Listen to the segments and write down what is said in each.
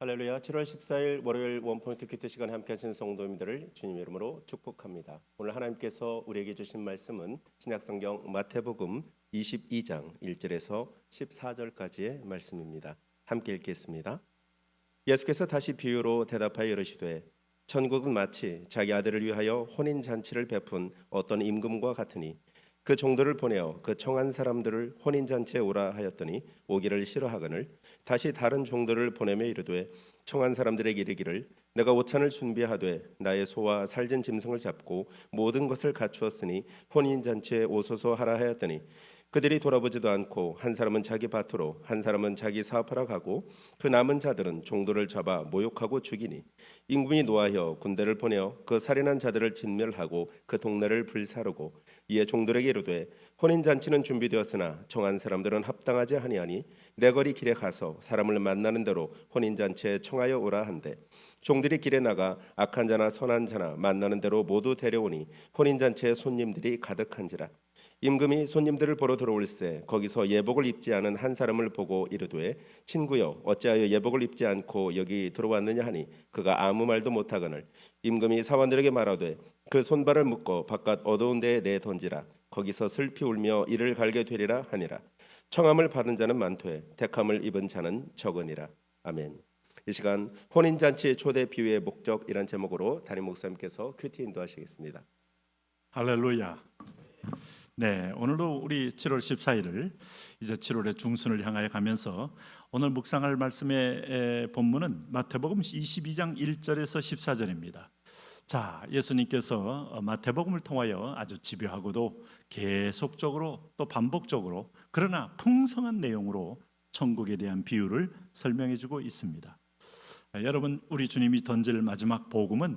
할렐루야. 7월 14일 월요일 원포인트 큐티 시간에 함께 하시는 성도님들을 주님의 이름으로 축복합니다. 오늘 하나님께서 우리에게 주신 말씀은 신약성경 마태복음 22장 1절에서 14절까지의 말씀입니다. 함께 읽겠습니다. 예수께서 다시 비유로 대답하여 이르시되 천국은 마치 자기 아들을 위하여 혼인잔치를 베푼 어떤 임금과 같으니 그 종들을 보내어 그 청한 사람들을 혼인잔치에 오라 하였더니 오기를 싫어하거늘 다시 다른 종들을 보내며 이르되 청한 사람들에게 이르기를 내가 오찬을 준비하되 나의 소와 살진 짐승을 잡고 모든 것을 갖추었으니 혼인잔치에 오소서 하라 하였더니 그들이 돌아보지도 않고 한 사람은 자기 밭으로 한 사람은 자기 사업하러 가고 그 남은 자들은 종들을 잡아 모욕하고 죽이니 임금이 노하여 군대를 보내어 그 살인한 자들을 진멸하고 그 동네를 불사르고 이에 종들에게 이르되 혼인잔치는 준비되었으나 청한 사람들은 합당하지 아니하니 내 거리 길에 가서 사람을 만나는 대로 혼인잔치에 청하여 오라 한대 종들이 길에 나가 악한 자나 선한 자나 만나는 대로 모두 데려오니 혼인잔치에 손님들이 가득한지라 임금이 손님들을 보러 들어올세 거기서 예복을 입지 않은 한 사람을 보고 이르되 친구여 어찌하여 예복을 입지 않고 여기 들어왔느냐 하니 그가 아무 말도 못하거늘 임금이 사원들에게 말하되 그 손발을 묶어 바깥 어두운 데에 내던지라 거기서 슬피 울며 이를 갈게 되리라 하니라 청함을 받은 자는 많되 택함을 입은 자는 적으니라. 아멘. 이 시간 혼인잔치의 초대 비유의 목적이란 제목으로 담임 목사님께서 큐티 인도하시겠습니다. 할렐루야. 네, 오늘도 우리 7월 14일을 이제 7월의 중순을 향하여 가면서 오늘 묵상할 말씀의 본문은 마태복음 22장 1절에서 14절입니다. 자, 예수님께서 마태복음을 통하여 아주 집요하고도 계속적으로 또 반복적으로 그러나 풍성한 내용으로 천국에 대한 비유를 설명해 주고 있습니다. 여러분, 우리 주님이 던질 마지막 복음은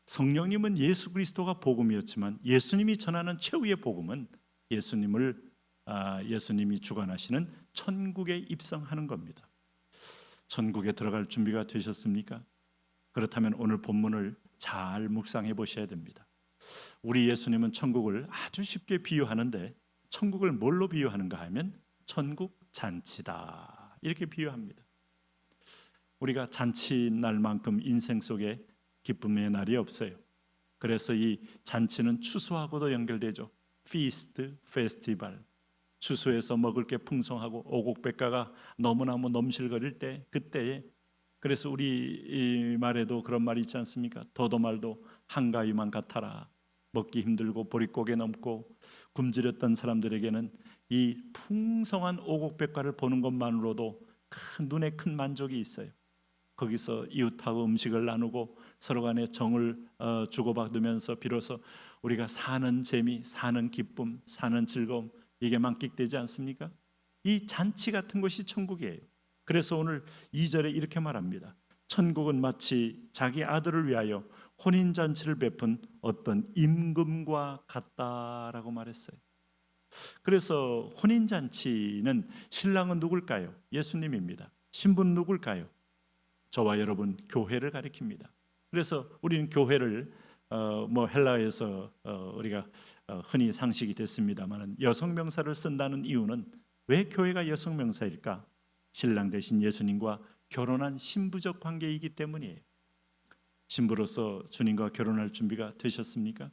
성령님은 예수 그리스도가 복음이었지만 예수님이 전하는 최후의 복음은 예수님이 주관하시는 천국에 입성하는 겁니다. 천국에 들어갈 준비가 되셨습니까? 그렇다면 오늘 본문을 잘 묵상해 보셔야 됩니다. 우리 예수님은 천국을 아주 쉽게 비유하는데 천국을 뭘로 비유하는가 하면 천국 잔치다 이렇게 비유합니다. 우리가 잔치날만큼 인생 속에 기쁨의 날이 없어요. 그래서 이 잔치는 추수하고도 연결되죠. 피스트, 페스티벌. 추수해서 먹을 게 풍성하고 오곡백과가 너무너무 넘실거릴 때 그때에 그래서 우리 말에도 그런 말이 있지 않습니까? 더도 말도 한가위만 같아라. 먹기 힘들고 보릿고개 넘고 굶주렸던 사람들에게는 이 풍성한 오곡백과를 보는 것만으로도 눈에 큰 만족이 있어요. 거기서 이웃하고 음식을 나누고 서로 간에 정을 주고받으면서 비로소 우리가 사는 재미, 사는 기쁨, 사는 즐거움 이게 만끽되지 않습니까? 이 잔치 같은 것이 천국이에요. 그래서 오늘 2절에 이렇게 말합니다. 천국은 마치 자기 아들을 위하여 혼인잔치를 베푼 어떤 임금과 같다라고 말했어요. 그래서 혼인잔치는 신랑은 누굴까요? 예수님입니다. 신부는 누굴까요? 저와 여러분 교회를 가리킵니다. 그래서 우리는 교회를 헬라에서 우리가 흔히 상식이 됐습니다만 여성 명사를 쓴다는 이유는 왜 교회가 여성 명사일까? 신랑 대신 예수님과 결혼한 신부적 관계이기 때문이에요. 신부로서 주님과 결혼할 준비가 되셨습니까?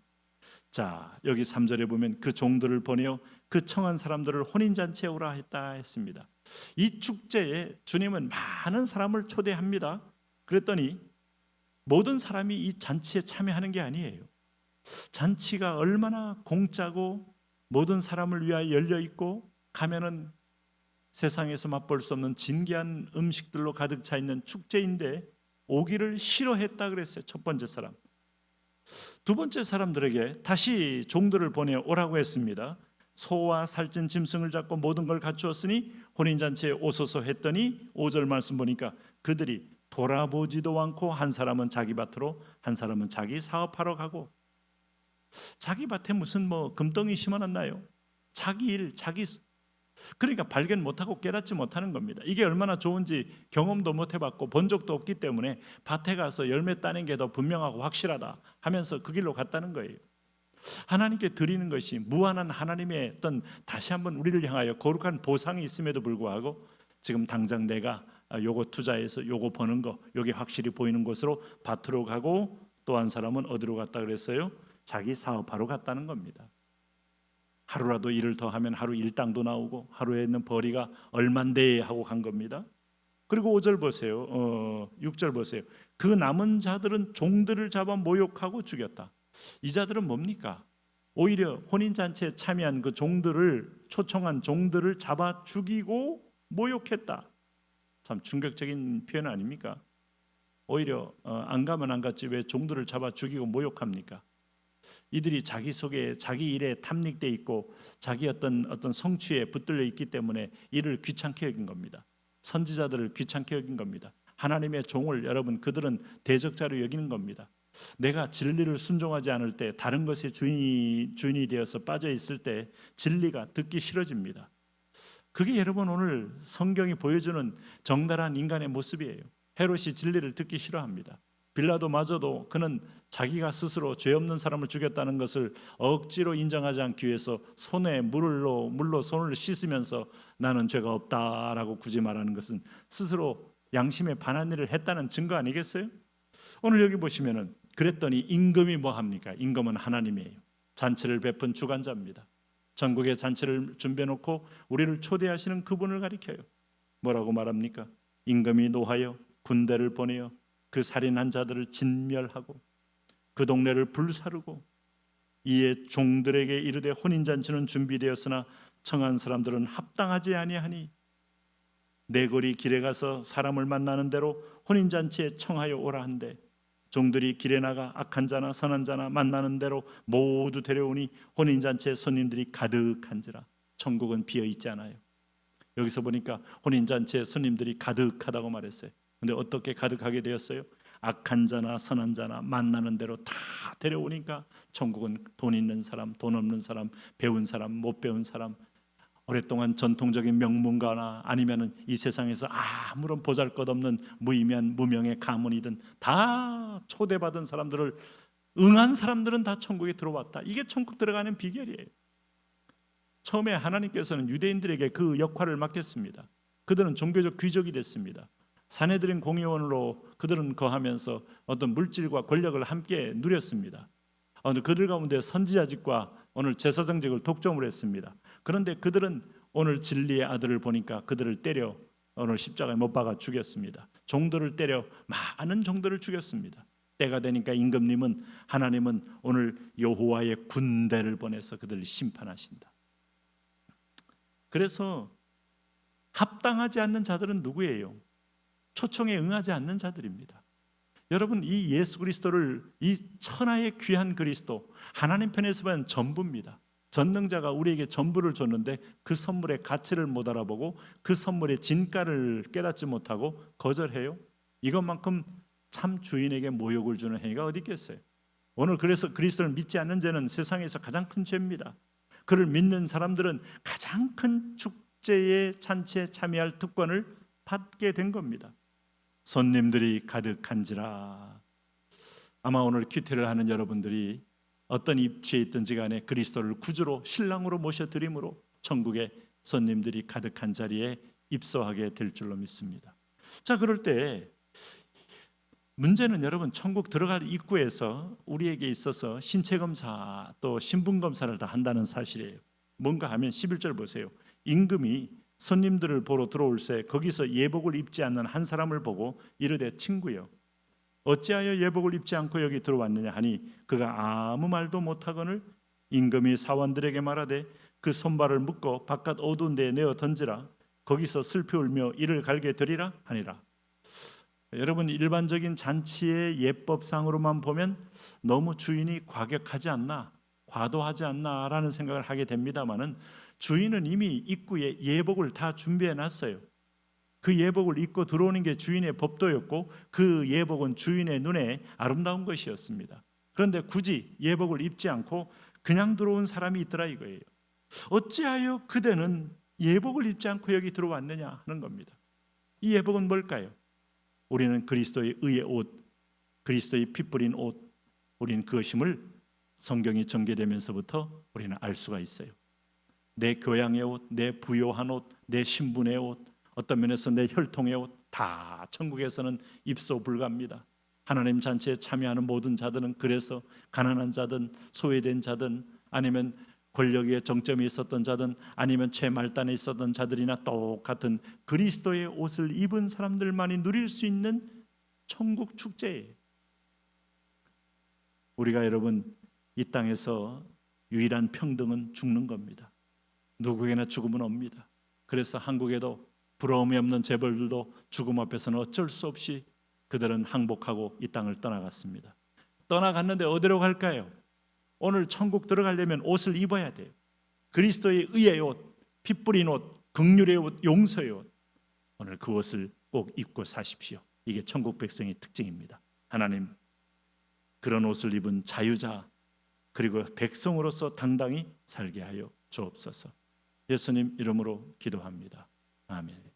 자, 여기 3절에 보면 그 종들을 보내어 그 청한 사람들을 혼인잔치에 오라 했다 했습니다. 이 축제에 주님은 많은 사람을 초대합니다. 그랬더니 모든 사람이 이 잔치에 참여하는 게 아니에요. 잔치가 얼마나 공짜고 모든 사람을 위하여 열려 있고 가면은 세상에서 맛볼 수 없는 진귀한 음식들로 가득 차 있는 축제인데 오기를 싫어했다 그랬어요. 첫 번째 사람. 두 번째 사람들에게 다시 종들을 보내 오라고 했습니다. 소와 살찐 짐승을 잡고 모든 걸 갖추었으니 혼인잔치에 오소서 했더니 5절 말씀 보니까 그들이 돌아보지도 않고 한 사람은 자기 밭으로 한 사람은 자기 사업하러 가고 자기 밭에 무슨 금덩이 심어놨나요? 자기 일, 그러니까 발견 못하고 깨닫지 못하는 겁니다. 이게 얼마나 좋은지 경험도 못 해봤고 본 적도 없기 때문에 밭에 가서 열매 따는 게 더 분명하고 확실하다 하면서 그 길로 갔다는 거예요. 하나님께 드리는 것이 무한한 하나님의 어떤 다시 한번 우리를 향하여 거룩한 보상이 있음에도 불구하고 지금 당장 내가 요거 투자해서 요거 버는 거, 요게 확실히 보이는 곳으로 밭으로 가고, 또 한 사람은 어디로 갔다 그랬어요? 자기 사업하러 갔다는 겁니다. 하루라도 일을 더 하면 하루 일당도 나오고 하루에 있는 벌이가 얼만데 하고 간 겁니다. 그리고 5절 보세요. 6절 보세요. 그 남은 자들은 종들을 잡아 모욕하고 죽였다. 이 자들은 뭡니까? 오히려 혼인잔치에 참여한 그 종들을, 초청한 종들을 잡아 죽이고 모욕했다. 참 충격적인 표현 아닙니까? 오히려 안 가면 안 갔지 왜 종들을 잡아 죽이고 모욕합니까? 이들이 자기 속에 자기 일에 탐닉돼 있고 자기 어떤 성취에 붙들려 있기 때문에 이를 귀찮게 여긴 겁니다. 선지자들을 귀찮게 여긴 겁니다. 하나님의 종을 여러분 그들은 대적자로 여기는 겁니다. 내가 진리를 순종하지 않을 때, 다른 것에 주인이 되어서 빠져 있을 때 진리가 듣기 싫어집니다. 그게 여러분 오늘 성경이 보여주는 정달한 인간의 모습이에요. 헤롯이 진리를 듣기 싫어합니다. 빌라도마저도 그는 자기가 스스로 죄 없는 사람을 죽였다는 것을 억지로 인정하지 않기 위해서 손에 물로 손을 씻으면서 나는 죄가 없다라고 굳이 말하는 것은 스스로 양심에 반한 일을 했다는 증거 아니겠어요? 오늘 여기 보시면은 그랬더니 임금이 뭐 합니까? 임금은 하나님이에요. 잔치를 베푼 주관자입니다. 전국에 잔치를 준비해 놓고 우리를 초대하시는 그분을 가리켜요. 뭐라고 말합니까? 임금이 노하여 군대를 보내어 그 살인한 자들을 진멸하고 그 동네를 불사르고 이에 종들에게 이르되 혼인잔치는 준비되었으나 청한 사람들은 합당하지 아니하니 내 거리 길에 가서 사람을 만나는 대로 혼인잔치에 청하여 오라 한데 종들이 길에 나가 악한 자나 선한 자나 만나는 대로 모두 데려오니 혼인잔치에 손님들이 가득한지라. 천국은 비어있지 않아요. 여기서 보니까 혼인잔치에 손님들이 가득하다고 말했어요. 근데 어떻게 가득하게 되었어요? 악한 자나 선한 자나 만나는 대로 다 데려오니까 천국은 돈 있는 사람, 돈 없는 사람, 배운 사람, 못 배운 사람, 오랫동안 전통적인 명문가나 아니면은 이 세상에서 아무런 보잘것없는 무의미한 무명의 가문이든 다 초대받은 사람들을 응한 사람들은 다 천국에 들어왔다. 이게 천국 들어가는 비결이에요. 처음에 하나님께서는 유대인들에게 그 역할을 맡겼습니다. 그들은 종교적 귀족이 됐습니다. 사내들인 공의원으로 그들은 거하면서 어떤 물질과 권력을 함께 누렸습니다. 그들 가운데 선지자직과 오늘 제사장직을 독점을 했습니다. 그런데 그들은 오늘 진리의 아들을 보니까 그들을 때려 오늘 십자가에 못 박아 죽였습니다. 종들을 때려 많은 종들을 죽였습니다. 때가 되니까 임금님은, 하나님은 오늘 여호와의 군대를 보내서 그들을 심판하신다. 그래서 합당하지 않는 자들은 누구예요? 초청에 응하지 않는 자들입니다. 여러분, 이 예수 그리스도를, 이 천하의 귀한 그리스도, 하나님 편에서 보면 전부입니다. 전능자가 우리에게 전부를 줬는데 그 선물의 가치를 못 알아보고 그 선물의 진가를 깨닫지 못하고 거절해요. 이것만큼 참 주인에게 모욕을 주는 행위가 어디 있겠어요? 오늘 그래서 그리스도를 믿지 않는 죄는 세상에서 가장 큰 죄입니다. 그를 믿는 사람들은 가장 큰 축제의 잔치에 참여할 특권을 받게 된 겁니다. 손님들이 가득한지라. 아마 오늘 큐티를 하는 여러분들이 어떤 입지에 있든지 간에 그리스도를 구주로 신랑으로 모셔드림으로 천국에 손님들이 가득한 자리에 입소하게 될 줄로 믿습니다. 자, 그럴 때 문제는 여러분, 천국 들어갈 입구에서 우리에게 있어서 신체 검사 또 신분 검사를 다 한다는 사실이에요. 뭔가 하면 11절 보세요. 임금이 손님들을 보러 들어올새 거기서 예복을 입지 않는 한 사람을 보고 이르되 친구여 어찌하여 예복을 입지 않고 여기 들어왔느냐 하니 그가 아무 말도 못하거늘 임금이 사원들에게 말하되 그 손발을 묶어 바깥 어두운 데에 내어 던지라 거기서 슬피 울며 이를 갈게 되리라 하니라. 여러분, 일반적인 잔치의 예법상으로만 보면 너무 주인이 과격하지 않나, 과도하지 않나라는 생각을 하게 됩니다마는 주인은 이미 입구에 예복을 다 준비해 놨어요. 그 예복을 입고 들어오는 게 주인의 법도였고 그 예복은 주인의 눈에 아름다운 것이었습니다. 그런데 굳이 예복을 입지 않고 그냥 들어온 사람이 있더라 이거예요. 어찌하여 그대는 예복을 입지 않고 여기 들어왔느냐 하는 겁니다. 이 예복은 뭘까요? 우리는 그리스도의 의의 옷, 그리스도의 피 뿌린 옷, 우리는 그것임을 성경이 전개되면서부터 우리는 알 수가 있어요. 내 교양의 옷, 내 부요한 옷, 내 신분의 옷, 어떤 면에서 내 혈통의 옷 다 천국에서는 입소 불가합니다. 하나님 잔치에 참여하는 모든 자들은 그래서 가난한 자든 소외된 자든 아니면 권력의 정점이 있었던 자든 아니면 최말단에 있었던 자들이나 똑같은 그리스도의 옷을 입은 사람들만이 누릴 수 있는 천국 축제예요. 우리가 여러분 이 땅에서 유일한 평등은 죽는 겁니다. 누구에게나 죽음은 옵니다. 그래서 한국에도 부러움이 없는 재벌들도 죽음 앞에서는 어쩔 수 없이 그들은 항복하고 이 땅을 떠나갔습니다. 떠나갔는데 어디로 갈까요? 오늘 천국 들어가려면 옷을 입어야 돼요. 그리스도의 의의 옷, 피 뿌린 옷, 긍휼의 옷, 용서의 옷. 오늘 그 옷을 꼭 입고 사십시오. 이게 천국 백성의 특징입니다. 하나님 그런 옷을 입은 자유자 그리고 백성으로서 당당히 살게 하여 주옵소서. 예수님 이름으로 기도합니다. 아멘.